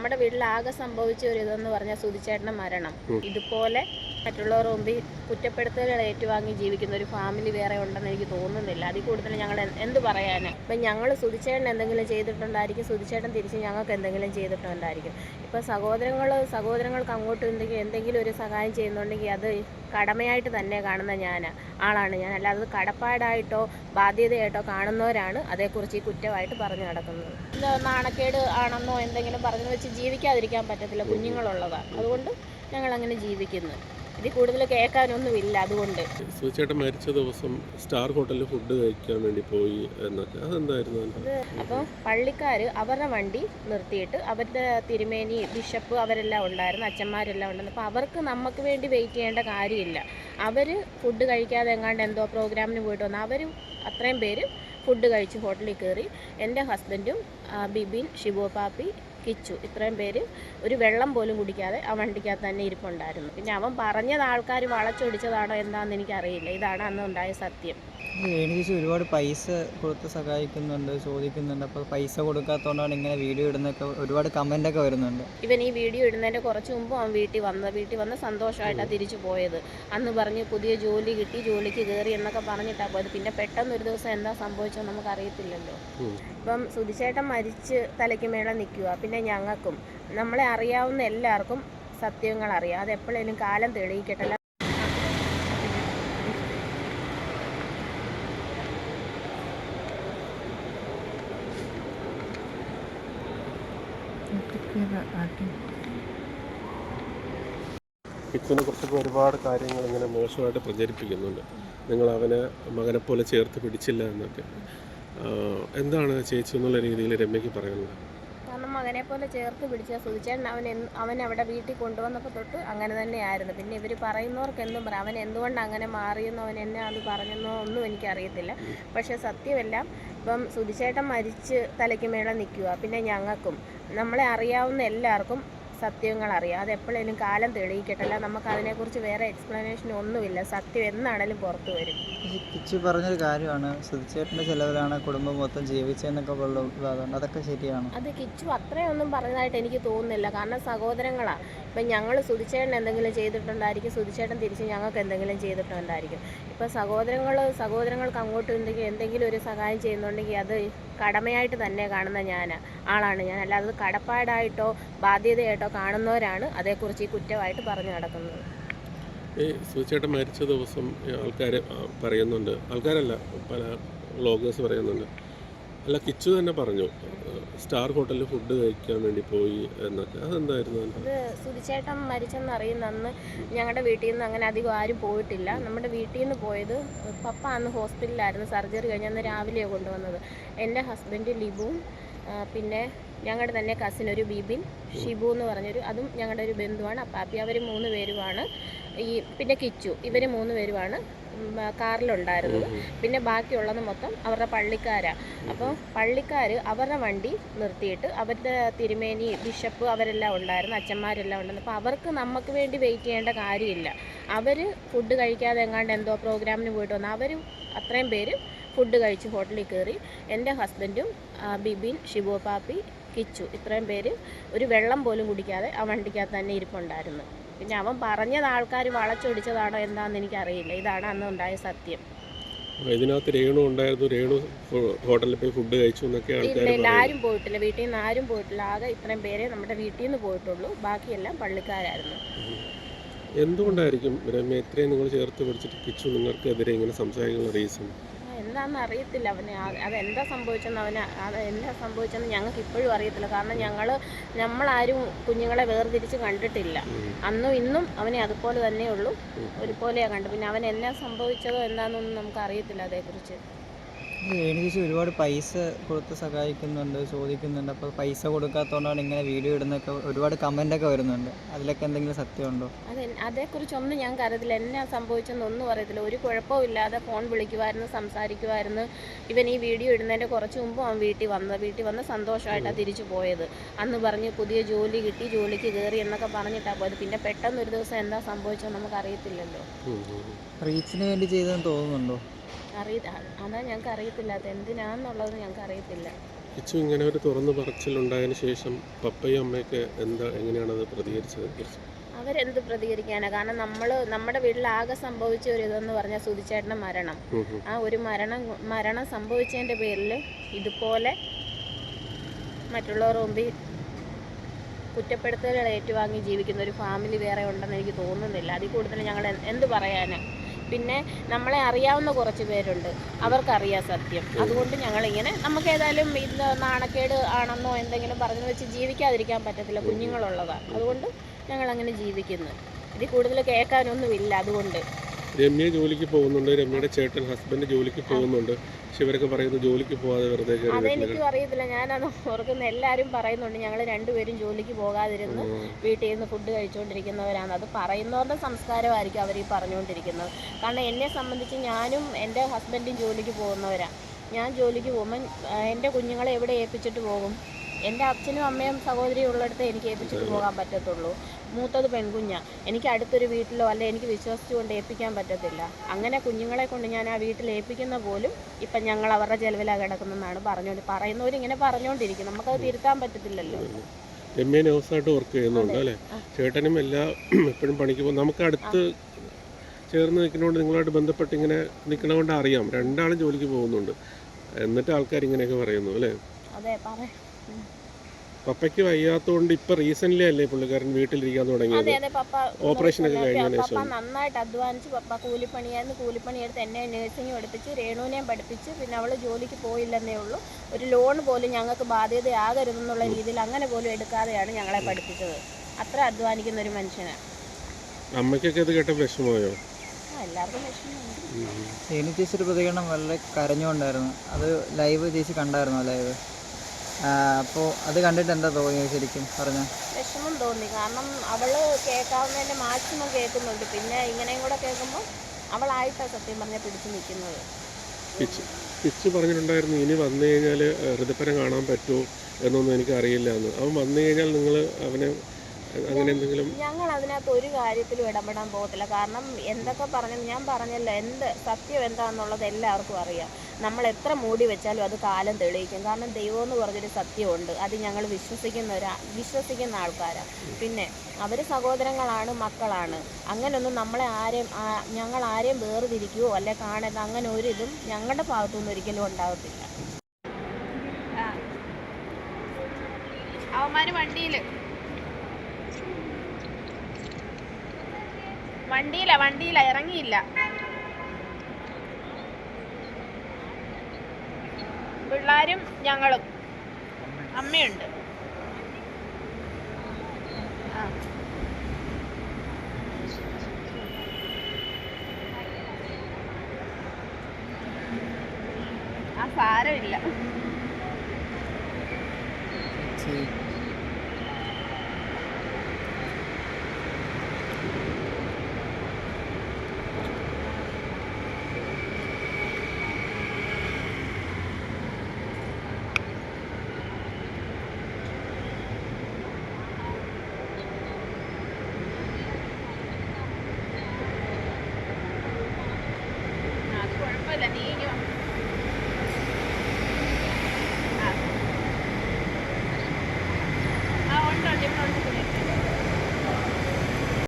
നമ്മുടെ വീട്ടിൽ ആകെ സംഭവിച്ച ഒരു ഇതെന്ന് പറഞ്ഞാൽ സുധിച്ചേട്ടൻ്റെ മരണം. ഇതുപോലെ മറ്റുള്ളവർ മുമ്പിൽ കുറ്റപ്പെടുത്തലുകൾ ഏറ്റുവാങ്ങി ജീവിക്കുന്ന ഒരു ഫാമിലി വേറെ ഉണ്ടെന്ന് എനിക്ക് തോന്നുന്നില്ല. അതിൽ കൂടുതൽ ഞങ്ങൾ എന്ത് പറയാനാണ്? ഇപ്പം ഞങ്ങൾ സുധിച്ചേട്ടൻ എന്തെങ്കിലും ചെയ്തിട്ടുണ്ടായിരിക്കും, സുധിച്ചേട്ടൻ തിരിച്ച് ഞങ്ങൾക്ക് എന്തെങ്കിലും ചെയ്തിട്ടുണ്ടായിരിക്കും. ഇപ്പം സഹോദരങ്ങൾക്ക് അങ്ങോട്ടും എന്തെങ്കിലും ഒരു സഹായം ചെയ്യുന്നുണ്ടെങ്കിൽ അത് കടമയായിട്ട് തന്നെ കാണുന്ന ആളാണ് ഞാൻ. അല്ലാതെ അത് കടപ്പാടായിട്ടോ ബാധ്യതയായിട്ടോ കാണുന്നവരാണ് അതേക്കുറിച്ച് ഈ കുറ്റമായിട്ട് പറഞ്ഞു നടക്കുന്നത്. നാണക്കേട് ആണെന്നോ എന്തെങ്കിലും പറഞ്ഞു വെച്ച് ജീവിക്കാതിരിക്കാൻ പറ്റത്തില്ല, കുഞ്ഞുങ്ങളുള്ളതാണ്. അതുകൊണ്ട് ഞങ്ങളങ്ങനെ ജീവിക്കുന്നു. ഇതിൽ കൂടുതൽ കേൾക്കാനൊന്നുമില്ല. അതുകൊണ്ട് സുധിച്ചേട്ടൻ മരിച്ച ദിവസം സ്റ്റാർ ഹോട്ടലിൽ ഫുഡ് കഴിക്കാൻ വേണ്ടി പോയി എന്നൊക്കെ, അതെന്തായിരുന്നു? അപ്പോൾ പള്ളിക്കാർ അവരുടെ വണ്ടി നിർത്തിയിട്ട് അവരുടെ തിരുമേനി, ബിഷപ്പ് അവരെല്ലാം ഉണ്ടായിരുന്നു, അച്ഛന്മാരെല്ലാം ഉണ്ടായിരുന്നു. അപ്പോൾ അവർക്ക് നമുക്ക് വേണ്ടി വെയിറ്റ് ചെയ്യേണ്ട കാര്യമില്ല. അവർ ഫുഡ് കഴിക്കാതെ എങ്ങാണ്ട് എന്തോ പ്രോഗ്രാമിന് പോയിട്ട് വന്നു. അവർ അത്രയും പേര് ഫുഡ് കഴിച്ച് ഹോട്ടലിൽ കയറി. എൻ്റെ ഹസ്ബൻഡും ബിബിൻ, ഷിബു പാപ്പി, കിച്ചു, ഇത്രയും പേര് ഒരു വെള്ളം പോലും കുടിക്കാതെ ആ വണ്ടിക്കകത്ത് തന്നെ ഇരിപ്പുണ്ടായിരുന്നു. പിന്നെ അവൻ പറഞ്ഞത് ആൾക്കാർ വളച്ചൊടിച്ചതാണോ എന്താണെന്ന് എനിക്കറിയില്ല. ഇതാണ് അന്ന് ഉണ്ടായ സത്യം. എനിക്ക് ഒരുപാട് പൈസ കൊടുത്ത് സഹായിക്കുന്നുണ്ട്, ചോദിക്കുന്നുണ്ട്. അപ്പോൾ പൈസ കൊടുക്കാത്തതുകൊണ്ടാണ് ഇങ്ങനെ വീഡിയോ ഇടുന്നൊക്കെ ഒരുപാട് കമൻ്റൊക്കെ വരുന്നുണ്ട്. ഇവൻ ഈ വീഡിയോ ഇടുന്നതിൻ്റെ കുറച്ച് മുമ്പ് അവൻ വീട്ടിൽ വന്ന് സന്തോഷമായിട്ടാണ് തിരിച്ചു പോയത്. അന്ന് പറഞ്ഞ് പുതിയ ജോലി കിട്ടി, ജോലിക്ക് കയറി എന്നൊക്കെ പറഞ്ഞിട്ടാണ് പോയത്. പിന്നെ പെട്ടെന്ന് ഒരു ദിവസം എന്താ സംഭവിച്ചോ നമുക്കറിയത്തില്ലല്ലോ. ഇപ്പം സുധിച്ചേട്ടൻ മരിച്ച് തലയ്ക്ക് മേലെ നിൽക്കുക. പിന്നെ ഞങ്ങൾക്കും നമ്മളെ അറിയാവുന്ന എല്ലാവർക്കും സത്യങ്ങൾ അറിയാം. അതെപ്പോഴേലും കാലം തെളിയിക്കട്ടല്ല. കിച്ചുവിനെ കുറിച്ചൊക്കെ ഒരുപാട് കാര്യങ്ങൾ ഇങ്ങനെ മോശമായിട്ട് പ്രചരിപ്പിക്കുന്നുണ്ട്. നിങ്ങൾ അവനെ മകനെ പോലെ ചേർത്ത് പിടിച്ചില്ല എന്നൊക്കെ. എന്താണ് ചേച്ചി എന്നുള്ള രീതിയിൽ രമ്യയ്ക്ക് പറയാനുള്ളത്? കാരണം മകനെ പോലെ ചേർത്ത് പിടിച്ച സുധിച്ചേട്ടൻ അവൻ അവിടെ വീട്ടിൽ കൊണ്ടുവന്നപ്പോൾ തൊട്ട് അങ്ങനെ തന്നെയായിരുന്നു. പിന്നെ ഇവർ പറയുന്നവർക്ക് എന്തും പറയാം. അവൻ എന്തുകൊണ്ട് അങ്ങനെ മാറിയെന്നോ അവൻ എന്നെ അത് പറഞ്ഞെന്നോ ഒന്നും എനിക്കറിയത്തില്ല. പക്ഷേ സത്യമെല്ലാം ഇപ്പം സുധിച്ചേട്ടൻ മരിച്ച് തലയ്ക്ക് മേലെ നിൽക്കുക. പിന്നെ ഞങ്ങൾക്കും നമ്മളെ അറിയാവുന്ന എല്ലാവർക്കും സത്യങ്ങൾ അറിയാം. അതെപ്പോഴേലും കാലം തെളിയിക്കട്ടല്ല. നമുക്ക് അതിനെക്കുറിച്ച് വേറെ എക്സ്പ്ലനേഷൻ ഒന്നുമില്ല. സത്യം എന്നാണേലും പുറത്തു വരും. കിച്ചു പറഞ്ഞൊരു കാര്യമാണ്, സുധിച്ചേട്ടൻ്റെ ചിലവിലാണ് കുടുംബം മൊത്തം ജീവിച്ചതെന്നൊക്കെ ഉള്ളതുകൊണ്ട് അതൊക്കെ ശരിയാണ്. അത് കിച്ചു അത്രയൊന്നും പറഞ്ഞതായിട്ട് എനിക്ക് തോന്നുന്നില്ല. കാരണം സഹോദരങ്ങളാണ്. ഇപ്പം ഞങ്ങൾ സുധിച്ചേട്ടൻ എന്തെങ്കിലും ചെയ്തിട്ടുണ്ടായിരിക്കും, സുധിച്ചേട്ടൻ തിരിച്ച് ഞങ്ങൾക്ക് എന്തെങ്കിലും ചെയ്തിട്ടുണ്ടായിരിക്കും. ഇപ്പം സഹോദരങ്ങൾക്ക് അങ്ങോട്ടും എന്തെങ്കിലും ഒരു സഹായം ചെയ്യുന്നുണ്ടെങ്കിൽ അത് കടമയായിട്ട് തന്നെ കാണുന്ന ആളാണ് ഞാൻ. അല്ലാതെ അത് കടപ്പാടായിട്ടോ ബാധ്യതയായിട്ടോ കാണുന്നവരാണ് അതേക്കുറിച്ച് ഈ കുറ്റമായിട്ട് പറഞ്ഞു നടക്കുന്നത്. ഈ സുധിച്ചേട്ടൻ മരിച്ച ദിവസം ആൾക്കാർ പറയുന്നുണ്ട്, ആൾക്കാരല്ല പല വ്ളോഗേഴ്സ് പറയുന്നുണ്ട്, അല്ല കിച്ചു തന്നെ പറഞ്ഞു സ്റ്റാർ ഹോട്ടലിൽ ഫുഡ് കഴിക്കാൻ വേണ്ടി പോയി എന്നൊക്കെ, അതെന്തായിരുന്നു? അത് സുധിച്ചേട്ടൻ മരിച്ചെന്നറിയുന്ന അന്ന് ഞങ്ങളുടെ വീട്ടിൽ നിന്ന് അങ്ങനെ അധികം ആരും പോയിട്ടില്ല. നമ്മുടെ വീട്ടിൽ നിന്ന് പോയത് പപ്പ അന്ന് ഹോസ്പിറ്റലിലായിരുന്നു, സർജറി കഴിഞ്ഞ് അന്ന് രാവിലെയാണ് കൊണ്ടുവന്നത്. എൻ്റെ ഹസ്ബൻഡ് ലിബുവും പിന്നെ ഞങ്ങളുടെ തന്നെ കസിൻ ഒരു ബിബിൻ, ഷിബു എന്ന് പറഞ്ഞൊരു അതും ഞങ്ങളുടെ ഒരു ബന്ധുവാണ്, അപ്പാപ്പി. അവർ 3 പേരുമാണ് പിന്നെ കിച്ചു, ഇവർ 3 പേരുമാണ് കാറിലുണ്ടായിരുന്നത്. പിന്നെ ബാക്കിയുള്ളത് മൊത്തം അവരുടെ പള്ളിക്കാരാണ്. അപ്പോൾ പള്ളിക്കാർ അവരുടെ വണ്ടി നിർത്തിയിട്ട് അവരുടെ തിരുമേനി, ബിഷപ്പ് അവരെല്ലാം ഉണ്ടായിരുന്നു, അച്ഛന്മാരെല്ലാം ഉണ്ടായിരുന്നു. അപ്പോൾ അവർക്ക് നമുക്ക് വേണ്ടി വെയിറ്റ് ചെയ്യേണ്ട കാര്യമില്ല. അവർ ഫുഡ് കഴിക്കാതെ എങ്ങാണ്ട് എന്തോ പ്രോഗ്രാമിന് പോയിട്ട് വന്നു. അവർ അത്രയും പേര് ഫുഡ് കഴിച്ച് ഹോട്ടലിൽ കയറി. എൻ്റെ ഹസ്ബൻഡും ബിബിൻ, ഷിബു പാപ്പി, കിച്ചു, ഇത്രയും പേര് ഒരു വെള്ളം പോലും കുടിക്കാതെ ആ വണ്ടിക്കകത്ത് തന്നെ ഇരിപ്പുണ്ടായിരുന്നു. പിന്നെ അവൻ പറഞ്ഞത് ആൾക്കാർ വളച്ചൊടിച്ചതാണോ എന്താണെന്ന് എനിക്കറിയില്ല. ഇതാണ് അന്ന് ഉണ്ടായ സത്യം. ഇതിനകത്ത് രേണു ഉണ്ടായിരുന്നു, രേണു ഹോട്ടലിൽ പോയി ഫുഡ് കഴിച്ചു എന്നൊക്കെ ഇല്ല, ആരും പോയിട്ടില്ല. വീട്ടിൽ നിന്ന് ആരും പോയിട്ടില്ല. ആകെ ഇത്രയും പേരെ നമ്മുടെ വീട്ടിൽ നിന്ന് പോയിട്ടുള്ളൂ. ബാക്കിയെല്ലാം പള്ളിക്കാരായിരുന്നു. എന്തുകൊണ്ടായിരിക്കും രമ്യ ഇത്രയും നിങ്ങൾ ചേർത്ത് പിടിച്ചിട്ട് കിച്ചു നിങ്ങൾക്കെതിരെ ഇങ്ങനെ സംസാരിക്കുന്ന റീസൺ എന്താണെന്ന് അറിയത്തില്ല. അതെന്താ സംഭവിച്ചെന്ന് ഞങ്ങൾക്ക് ഇപ്പോഴും അറിയത്തില്ല. കാരണം നമ്മളാരും കുഞ്ഞുങ്ങളെ വേർതിരിച്ച് കണ്ടിട്ടില്ല. അന്നും ഇന്നും അവനെ അതുപോലെ തന്നെയുള്ളൂ, ഒരുപോലെയാണ് കണ്ടു. പിന്നെ അവൻ എന്നാ സംഭവിച്ചതോ എന്താണെന്നൊന്നും നമുക്ക് അറിയത്തില്ല അതേക്കുറിച്ച്. എനിക്ക് ഒരുപാട് പൈസ കൊടുത്ത് സഹായിക്കുന്നുണ്ട്, ചോദിക്കുന്നുണ്ട്. അപ്പോൾ പൈസ കൊടുക്കാത്തതുകൊണ്ടാണ് ഇങ്ങനെ വീഡിയോ ഇടുന്നൊക്കെ ഒരുപാട് കമൻ്റൊക്കെ വരുന്നുണ്ട്. അതിലൊക്കെ എന്തെങ്കിലും സത്യമുണ്ടോ? അതേക്കുറിച്ചൊന്നും ഞങ്ങൾക്ക് അറിയത്തില്ല. എന്നാ സംഭവിച്ചെന്നൊന്നും അറിയത്തില്ല. ഒരു കുഴപ്പമില്ലാതെ ഫോൺ വിളിക്കുമായിരുന്നു, സംസാരിക്കുമായിരുന്നു. ഇവൻ ഈ വീഡിയോ ഇടുന്നതിൻ്റെ കുറച്ച് മുമ്പ് അവൻ വീട്ടിൽ വന്ന് സന്തോഷമായിട്ടാണ് തിരിച്ചു പോയത്. അന്ന് പറഞ്ഞ് പുതിയ ജോലി കിട്ടി, ജോലിക്ക് കയറി എന്നൊക്കെ പറഞ്ഞിട്ടാണ് പോയത്. പിന്നെ പെട്ടെന്ന് ഒരു ദിവസം എന്താ സംഭവിച്ചോ നമുക്കറിയത്തില്ലല്ലോ. റീച്ചിന് വേണ്ടി ചെയ്തെന്ന് തോന്നുന്നുണ്ടോ? അതാ ഞങ്ങൾക്ക് അറിയത്തില്ല. അത് എന്തിനാന്നുള്ളത് ഞങ്ങൾക്ക് അറിയത്തില്ല. കിച്ചു ഇങ്ങനെ ഒരു തുറന്നു പറച്ചിലുണ്ടായതിന് ശേഷം പപ്പയും അമ്മയൊക്കെ എങ്ങനെയാണത് പ്രതികരിച്ചത്? അവരെന്ത് പ്രതികരിക്കാനാണ്? കാരണം നമ്മുടെ വീട്ടിൽ ആകെ സംഭവിച്ച ഒരു ഇതെന്ന് പറഞ്ഞാൽ സുധിച്ചേട്ടൻ്റെ മരണം. ആ ഒരു മരണം സംഭവിച്ചതിൻ്റെ പേരിൽ ഇതുപോലെ മറ്റുള്ളവർ മുമ്പിൽ കുറ്റപ്പെടുത്തലുകൾ ഏറ്റുവാങ്ങി ജീവിക്കുന്ന ഒരു ഫാമിലി വേറെ ഉണ്ടെന്ന് എനിക്ക് തോന്നുന്നില്ല. അതിൽ കൂടുതൽ ഞങ്ങൾ എന്ത് പറയാനാണ്? പിന്നെ നമ്മളെ അറിയാവുന്ന കുറച്ച് പേരുണ്ട്, അവർക്കറിയാം സത്യം. അതുകൊണ്ട് ഞങ്ങളിങ്ങനെ നമുക്ക് ഏതായാലും ഇത് നാണക്കേട് ആണെന്നോ എന്തെങ്കിലും പറഞ്ഞു വെച്ച് ജീവിക്കാതിരിക്കാൻ പറ്റത്തില്ല, കുഞ്ഞുങ്ങളുള്ളതാണ്. അതുകൊണ്ട് ഞങ്ങളങ്ങനെ ജീവിക്കുന്നു. ഇതിൽ കൂടുതൽ കേൾക്കാനൊന്നുമില്ല. അതുകൊണ്ട് രമ്യ ജോലിക്ക് പോകുന്നുണ്ട്, രമ്യയുടെ ചേട്ടൻ ഹസ്ബൻഡ് ജോലിക്ക് പോകുന്നുണ്ട്. പക്ഷെ ഇവരൊക്കെ പറയുന്നു ജോലിക്ക് പോകാതെ വെറുതെ അതെനിക്കും അറിയത്തില്ല. ഞാനത് ഓർക്കുന്ന എല്ലാവരും പറയുന്നുണ്ട് ഞങ്ങൾ രണ്ടുപേരും ജോലിക്ക് പോകാതിരുന്ന് വീട്ടിൽ നിന്ന് ഫുഡ് കഴിച്ചുകൊണ്ടിരിക്കുന്നവരാണ്. അത് പറയുന്നവരുടെ സംസ്കാരമായിരിക്കും അവർ ഈ പറഞ്ഞുകൊണ്ടിരിക്കുന്നത്. കാരണം എന്നെ സംബന്ധിച്ച് ഞാനും എൻ്റെ ഹസ്ബൻഡും ജോലിക്ക് പോകുന്നവരാണ്. ഞാൻ ജോലിക്ക് പോകുമ്പോൾ എൻ്റെ കുഞ്ഞുങ്ങളെ എവിടെ ഏൽപ്പിച്ചിട്ട് പോകും? എൻ്റെ അച്ഛനും അമ്മയും സഹോദരിയും ഉള്ളിടത്ത് എനിക്ക് ഏൽപ്പിച്ചിട്ട് പോകാൻ പറ്റത്തുള്ളൂ. മൂത്തത് പെൺകുഞ്ഞാണ്. എനിക്ക് അടുത്തൊരു വീട്ടിലോ അല്ലെ എനിക്ക് വിശ്വസിച്ചുകൊണ്ട് ഏൽപ്പിക്കാൻ പറ്റത്തില്ല. അങ്ങനെ കുഞ്ഞുങ്ങളെ കൊണ്ട് ഞാൻ ആ വീട്ടിൽ ഏൽപ്പിക്കുന്ന പോലും ഇപ്പം ഞങ്ങൾ അവരുടെ ചെലവിലാണ് കിടക്കുന്നതെന്നാണ് പറയുന്നവരിങ്ങനെ പറഞ്ഞുകൊണ്ടിരിക്കും. നമുക്കത് തിരുത്താൻ പറ്റത്തില്ലല്ലോ. രമ്യ നഴ്സായിട്ട് വർക്ക് ചെയ്യുന്നുണ്ട് അല്ലേ? ചേട്ടനും എപ്പോഴും പണിക്ക് പോകും. നമുക്ക് അടുത്ത് ചേർന്ന് നിൽക്കുന്നതുകൊണ്ട് നിങ്ങളുമായിട്ട് ബന്ധപ്പെട്ട് ഇങ്ങനെ നിൽക്കണതുകൊണ്ട് അറിയാം രണ്ടാളും ജോലിക്ക് പോകുന്നുണ്ട്. എന്നിട്ട് ആൾക്കാർ ഇങ്ങനെയൊക്കെ പറയുന്നു അല്ലേ? അതെ, പറയാം. പപ്പയ്ക്ക് വയ്യാത്തതുകൊണ്ട് ഇപ്പൊ റീസെന്റ് അല്ലേ പുള്ളിക്കാരൻ വീട്ടിലിരിക്കാൻ തുടങ്ങിയത്? ഓപ്പറേഷൻ ഒക്കെ കഴിഞ്ഞതിന് പപ്പ നന്നായിട്ട് അധ്വാനിച്ച് പപ്പ കൂലിപ്പണിയെടുത്ത് എന്നെ നഴ്സിംഗ് പഠിപ്പിച്ച് രേണുവിനെയും പഠിപ്പിച്ച് പിന്നെ അവൾ ജോലിക്ക് പോയില്ലെന്നേ ഉള്ളൂ. ഒരു ലോൺ പോലും ഞങ്ങൾക്ക് ബാധ്യതയാകരുതെന്നുള്ള രീതിയിൽ അങ്ങനെ പോലും എടുക്കാതെയാണ് ഞങ്ങളെ പഠിപ്പിച്ചത്. അത്ര അധ്വാനിക്കുന്ന ഒരു മനുഷ്യനാണ്. അമ്മയ്ക്കൊക്കെ അത് കേട്ട വിഷമമായോ? എല്ലാവർക്കും വിഷമമുണ്ട്. രേണു ചേച്ചിയുടെ പ്രതികരണം വളരെ കരഞ്ഞുകൊണ്ടായിരുന്നു. അത് ലൈവ് ചേച്ചി കണ്ടായിരുന്നോ? ലൈവ് അപ്പോൾ അത് കണ്ടിട്ട് എന്താ തോന്നിയത് ശരിക്കും പറഞ്ഞാൽ? വിഷമം തോന്നി. കാരണം അവൾ കേൾക്കാവുന്നതിൻ്റെ മാക്സിമം കേൾക്കുന്നുണ്ട്. പിന്നെ ഇങ്ങനെയും കൂടെ കേൾക്കുമ്പോൾ അവളായിട്ടാണ് സത്യം പറഞ്ഞാൽ പിടിച്ചു നിൽക്കുന്നത്. പിച്ച് പറഞ്ഞിട്ടുണ്ടായിരുന്നു ഇനി വന്നു കഴിഞ്ഞാൽ ഋതുപരം കാണാൻ പറ്റുമോ എന്നൊന്നും എനിക്കറിയില്ല എന്ന്. അവൻ വന്നു കഴിഞ്ഞാൽ നിങ്ങൾ അവനെ അങ്ങനെ എന്തെങ്കിലും? ഞങ്ങൾ അതിനകത്ത് ഒരു കാര്യത്തിലും ഇടപെടാൻ പോകത്തില്ല. കാരണം എന്തൊക്കെ ഞാൻ പറഞ്ഞല്ലോ, സത്യം എന്താണെന്നുള്ളത് എല്ലാവർക്കും അറിയാം. നമ്മൾ എത്ര മൂടി വെച്ചാലും അത് കാലം തെളിയിക്കും. കാരണം ദൈവം എന്ന് പറഞ്ഞൊരു സത്യമുണ്ട്. അത് ഞങ്ങൾ വിശ്വസിക്കുന്ന ആൾക്കാരാണ്. പിന്നെ അവർ സഹോദരങ്ങളാണ്, മക്കളാണ്. അങ്ങനെയൊന്നും ഞങ്ങൾ ആരെയും വേർതിരിക്കുകയോ അല്ലെ കാണരുത് അങ്ങനെ ഒരിതും ഞങ്ങളുടെ ഭാഗത്തുനിന്ന് ഒരിക്കലും ഉണ്ടാകത്തില്ല. അവന്മാർ വണ്ടിയില ഇറങ്ങിയില്ല. പിള്ളേരും ഞങ്ങളും അമ്മയുണ്ട്. ആ സാരമില്ല. നീ